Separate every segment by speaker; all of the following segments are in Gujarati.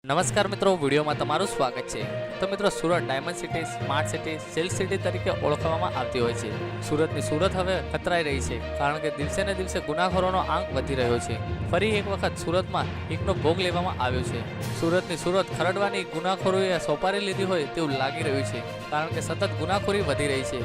Speaker 1: નમસ્કાર મિત્રો, વિડીયોમાં તમારું સ્વાગત છે। તો મિત્રો, Surat diamond city, smart city, silk city તરીકે ઓળખવામાં આવતી હોય છે। સુરતની સુરત હવે ખતરાઈ રહી છે, કારણ કે દિવસે ને દિવસે ગુનાખોરોનો આંક વધી રહ્યો છે। ફરી એક વખત સુરતમાં એકનો ભોગ લેવામાં આવ્યો છે। સુરતની સુરત ખરડવાની ગુનાખોરીએ સોપારી લીધી હોય તેવું લાગી રહ્યું છે, કારણ કે સતત ગુનાખોરી વધી રહી છે।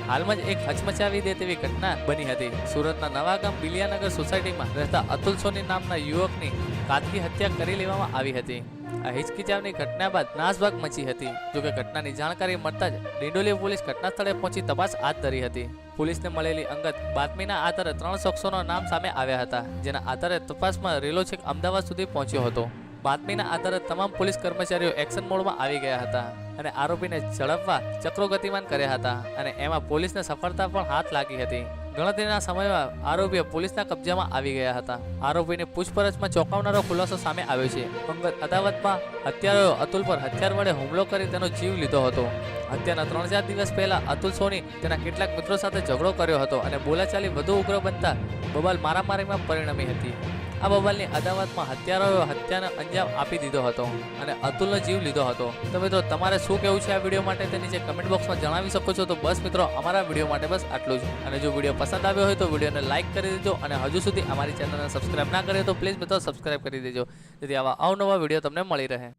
Speaker 1: હાલમાં જ એક હચમચાવી દે તેવી ઘટના બની હતી। સુરતના નવાગામ બિલિયાનગર સોસાયટીમાં રહેતા અતુલ સોની નામના યુવકની ઘાતકી હત્યા કરી લેવામાં આવી હતી। આ હિચકિચાવની ઘટના બાદ નાસભાગ મચી હતી। જોકે ઘટનાની જાણકારી મળતા જ ડિંડોલી પોલીસ ઘટના સ્થળે પહોંચી તપાસ હાથ ધરી હતી। પોલીસને મળેલી અંગત બાતમીના આધારે 3 શખ્સોના નામ સામે આવ્યા હતા, જેના આધારે તપાસમાં રેલો છેક અમદાવાદ સુધી પહોંચ્યો હતો। બાતમીના આધારે તમામ પોલીસ કર્મચારીઓ એક્શન મોડમાં આવી ગયા હતા અને આરોપીને ઝડપવા ચક્રો ગતિમાન કર્યા હતા અને એમાં પોલીસને સફળતા પણ હાથ લાગી હતી। ગણતરીના સમયમાં આરોપીઓ પોલીસના કબજામાં આવી ગયા હતા। આરોપીની પૂછપરછમાં ચોંકાવનારો ખુલાસો સામે આવ્યો છે। અંગત અદાવતમાં હત્યારાઓએ અતુલ પર હથિયાર વડે હુમલો કરી તેનો જીવ લીધો હતો। હત્યાના 3-4 દિવસ પહેલા અતુલ સોની તેના કેટલાક મિત્રો સાથે ઝઘડો કર્યો હતો અને બોલાચાલી વધુ ઉગ્ર બનતા બબાલ મારામારીમાં પરિણમી હતી। આ બબાલની અદાવતમાં હત્યારાઓએ હત્યાને અંજામ આપી દીધો હતો અને અતુલનો જીવ લીધો હતો। તો મિત્રો, તમારે શું કહેવું છે આ વિડીયો માટે તે નીચે કમેન્ટ બોક્સમાં જણાવી શકો છો। તો બસ મિત્રો, અમારા વિડીયો માટે બસ આટલું જ। અને જો વિડીયો પસંદ આવ્યો હોય તો વિડીયોને લાઇક કરી દેજો અને હજુ સુધી અમારી ચેનલને સબસ્ક્રાઇબ ના કરી તો પ્લીઝ મિત્રો સબસ્ક્રાઇબ કરી દેજો, જેથી આવા અવનવા વિડીયો તમને મળી રહે।